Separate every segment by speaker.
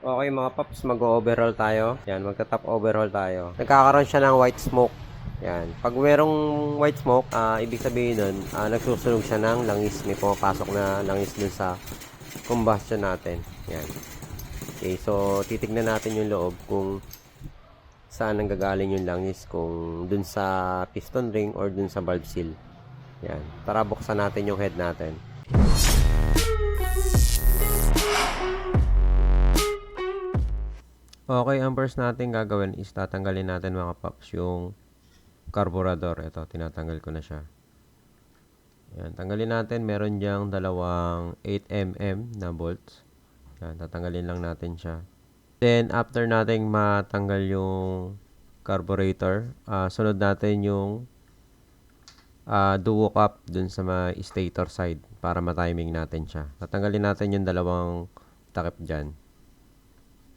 Speaker 1: Okay mga paps, mag-overhaul tayo. Yan, magta-top overhaul tayo. Nagkakaroon siya ng white smoke. Yan. Pag merong white smoke, ibig sabihin nun, nagsusunog siya ng langis. May pumapasok na langis dun sa combustion natin. Yan. Okay, so titignan natin yung loob kung saan nanggagaling yung langis. Kung dun sa piston ring or dun sa valve seal. Yan. Tara, buksan natin yung head natin. Okay, ang first natin gagawin is tatanggalin natin mga paps yung carburetor. Ito, tinatanggal ko na siya. Yan, tanggalin natin. Meron diyang dalawang 8mm na bolts. Yan, tatanggalin lang natin siya. Then, after nating matanggal yung carburetor, sunod natin yung duo cap dun sa may stator side para matiming natin siya. Tatanggalin natin yung dalawang takip dyan.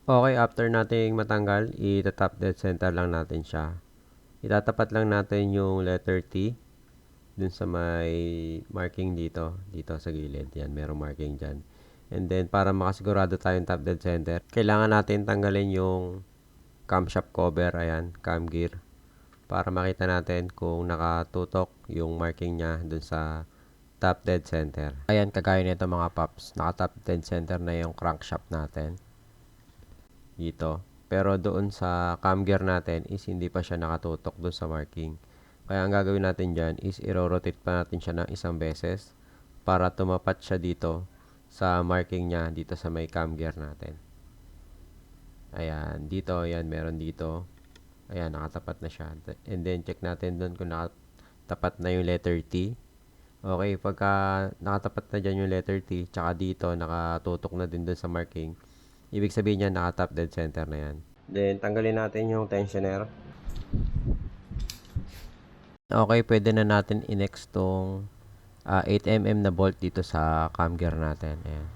Speaker 1: Okay, after nating matanggal, ita-top dead center lang natin siya. Itatapat lang natin yung letter T dun sa may marking dito sa gilid. Yan, merong marking dyan. And then, para makasigurado tayong top dead center, kailangan natin tanggalin yung camshaft cover, ayan, cam gear, para makita natin kung nakatutok yung marking niya dun sa top dead center. Ayan, kagaya nito mga paps, naka top dead center na yung crankshaft natin dito. Pero doon sa cam gear natin is hindi pa siya nakatutok doon sa marking. Kaya ang gagawin natin dyan is i-rotate pa natin siya ng isang beses para tumapat siya dito sa marking niya dito sa may cam gear natin. Ayan, dito, ayan, meron dito. Ayan, nakatapat na siya. And then, check natin doon kung nakatapat na yung letter T. Okay, pagka nakatapat na dyan yung letter T, tsaka dito, nakatutok na din doon sa marking, ibig sabihin niya, naka-top dead center na yan. Then, tanggalin natin yung tensioner. Okay, pwede na natin i-next tong 8mm na bolt dito sa cam gear natin. Ayan.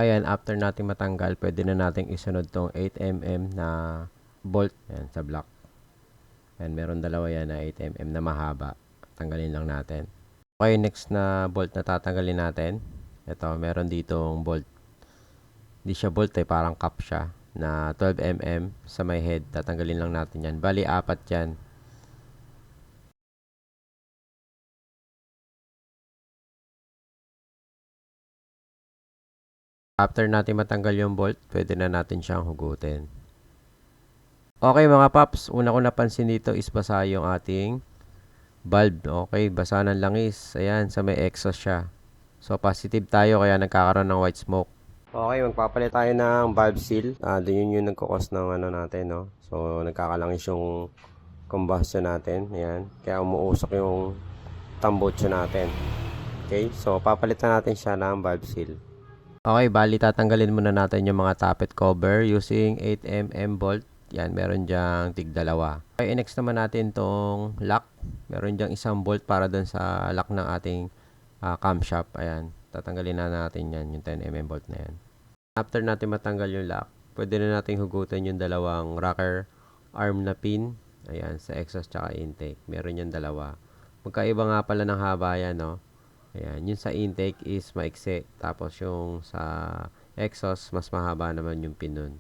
Speaker 1: Ayan, after natin matanggal, pwede na natin isunod tong 8mm na bolt. Ayan, sa block. Ayan, meron dalawa yan na 8mm na mahaba. Tanggalin lang natin. Okay, next na bolt na tatanggalin natin. Ito, meron ditong bolt. Hindi siya bolt parang cap siya na 12mm sa may head. Tatanggalin lang natin yan. Bali, 4 yan. After natin matanggal yung bolt, pwede na natin siyang hugutin. Okay mga paps, una ko napansin dito is basa yung ating valve. Okay, basa ng langis. Ayan, sa may exhaust siya. So, positive tayo kaya nagkakaroon ng white smoke. Okay, magpapalit tayo ng valve seal. Doon yung nagkukos ng ano natin, no? So, nagkakalangis yung combustion natin. Ayan, kaya umuusok yung tambutso natin. Okay, so papalitan natin siya ng valve seal. Okay, bali tatanggalin muna natin yung mga tappet cover using 8mm bolt. Yan, meron dyang tig dalawa. Okay, next naman natin tong lock. Meron dyang isang bolt para dun sa lock ng ating camshaft. Ayan, tatanggalin na natin yan, yung 10mm bolt na yan. After natin matanggal yung lock, pwede na natin hugutin yung dalawang rocker arm na pin. Ayan, sa exhaust tsaka intake. Meron yan dalawa. Magkaiba nga pala ng haba yan, no? Ayan, yung sa intake is maikse. Tapos yung sa exhaust, mas mahaba naman yung pin nun.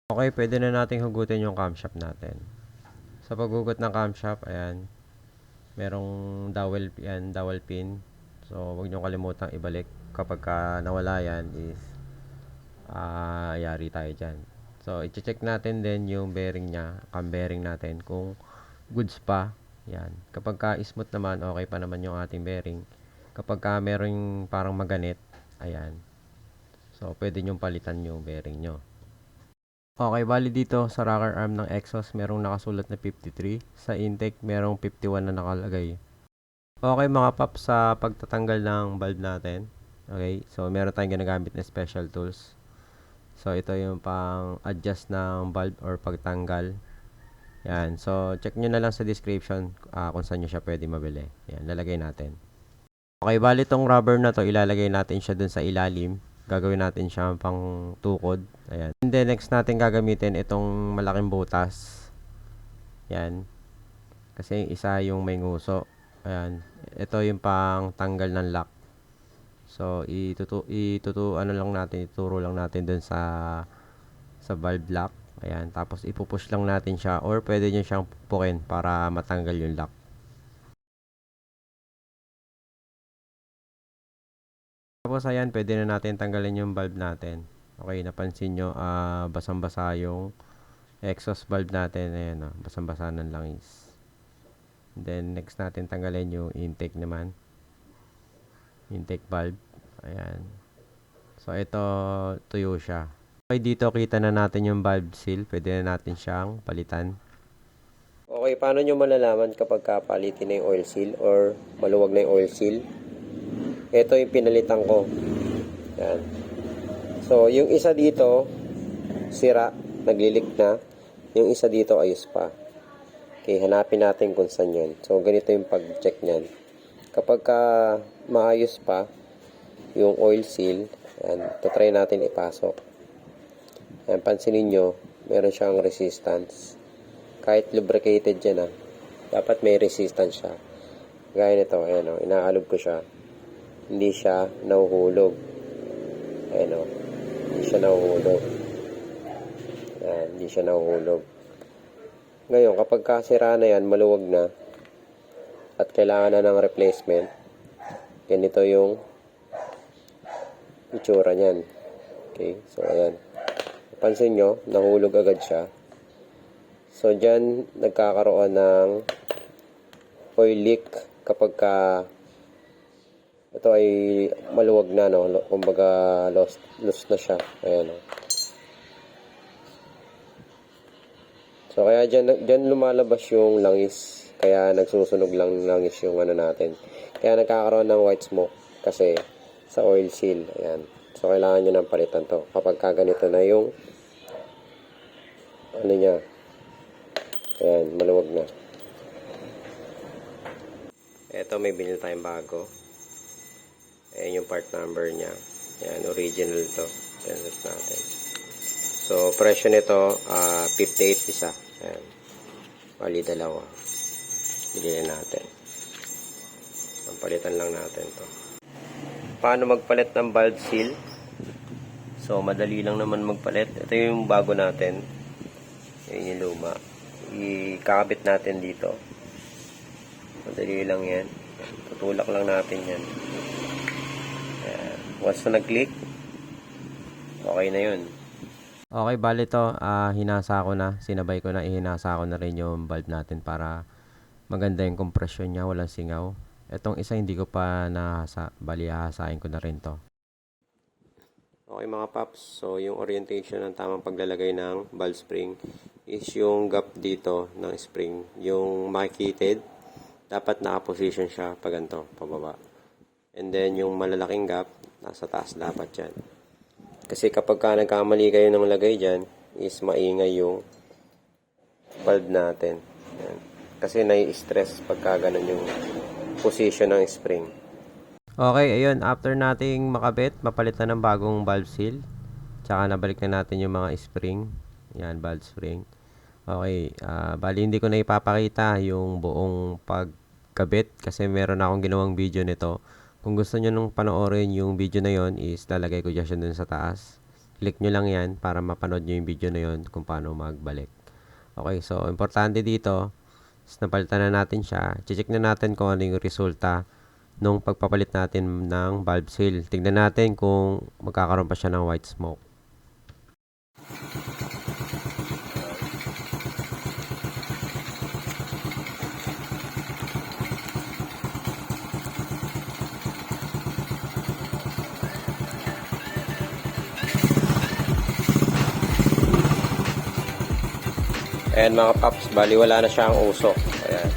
Speaker 1: Okay, pwede na nating hugutin yung camshaft natin. Sa paghugot ng camshaft, ayan, merong dowel pin. So, huwag nyo kalimutang ibalik. Kapag nawala yan is, yari tayo dyan. So, i-check natin din yung bearing niya, cam bearing natin, kung goods pa. Yan. Kapag smooth naman, okay pa naman yung ating bearing. Kapag merong parang maganit, ayan. So, pwede nyong palitan yung bearing nyo. Okay, bali dito sa rocker arm ng exhaust, merong nakasulat na 53. Sa intake, merong 51 na nakalagay. Okay mga paps, sa pagtatanggal ng valve natin. Okay, so meron tayong ginagamit na special tools. So, ito yung pang-adjust ng valve or pagtanggal. Yan. So, check nyo na lang sa description kung saan nyo siya pwede mabili. Yan, lalagay natin. Okay, bali itong rubber na to, ilalagay natin siya dun sa ilalim. Gagawin natin siya pang tukod. Ayan. And then, next natin gagamitin itong malaking butas. Yan. Kasi isa yung may nguso. Ayan. ito yung pang tanggal ng lock. So, ituturo lang natin dun sa valve lock. Ayan, tapos ipupush lang natin siya or pwede nyo siyang pupukin para matanggal yung lock. Tapos ayan, pwede na natin tanggalin yung valve natin. Okay, napansin nyo, basang-basa yung exhaust valve natin. Ayan, basang-basa ng langis. Then, next natin tanggalin yung intake naman. Intake valve. Ayan. So, ito, tuyo siya. Okay, dito kita na natin yung valve seal. Pwede na natin siyang palitan. Okay, paano nyo malalaman kapag kapalitin na yung oil seal or maluwag na yung oil seal? Ito yung pinalitan ko. Yan. So, yung isa dito, sira, naglilik na. Yung isa dito, ayos pa. Okay, hanapin natin kung saan yun. So, ganito yung pag-check nyan. Kapag maayos pa yung oil seal, yan, try natin ipasok. Yan, pansinin nyo, meron siyang resistance. Kahit lubricated yan, dapat may resistance siya. Gaya nito, ayan, inaalog ko siya. Hindi siya nahuhulog. Ayan, hindi siya nahuhulog. Ayan, hindi siya nahuhulog. Ngayon, kapag kasira na yan, maluwag na, at kailangan na ng replacement, ganito yung itsura niyan. Okay, so ayan. Pansin nyo, nahulog agad siya. So, dyan, nagkakaroon ng oil leak kapag ito ay maluwag na, kumbaga lost na siya. Ayan, So, kaya dyan lumalabas yung langis. Kaya nagsusunog lang langis yung natin. Kaya nagkakaroon ng white smoke kasi sa oil seal. Ayan. So, kailangan nyo ng palitan to. Kapag kaganito na yung niya. Ayan, maluwag na. Ito, may binili tayong bago. Ayan yung part number niya. Ayan, original to. Pinot natin. So, presyo nito, 58 isa. Ayan. Bali, dalawa. Bilhin natin. Ang palitan lang natin to. Paano magpalit ng valve seal? So, madali lang naman magpalit. Ito yung bago natin. Ayan yung luma. Ikakabit natin dito. Madali lang yan. Tutulak lang natin yan. Ayan. Once na nag-click, okay na yun. Okay, bali to, hinasa ko na. Sinabay ko na, ihinasa ko na rin yung valve natin para maganda yung compression niya, walang singaw. Itong isa hindi ko pa nahasa, bali hahasain ko na rin to. Okay mga paps, so yung orientation ng tamang paglalagay ng valve spring is yung gap dito ng spring. Yung makikitid, dapat naka-position siya pa ganito, pababa. And then yung malalaking gap, nasa taas dapat yan. Kasi kapag nagkamali kayo ng lagay dyan, is maingay yung valve natin. Yan. Kasi nai-stress pagka ganun yung position ng spring. Okay, ayun. After nating makabit, mapalitan ng bagong valve seal. Tsaka nabalik na natin yung mga spring. Yan, valve spring. Okay, bali hindi ko na ipapakita yung buong pagkabit kasi meron akong ginawang video nito. Kung gusto nyo nung panoorin yung video na yon is lalagay ko dyan dun sa taas. Click nyo lang yan para mapanood nyo yung video na yon kung paano magbalik. Okay, so importante dito is napalitan na natin siya. Check na natin kung ano yung resulta nung pagpapalit natin ng valve seal. Tignan natin kung magkakaroon pa siya ng white smoke. Ayan mga paps, bali wala na siyang usok. Ayan.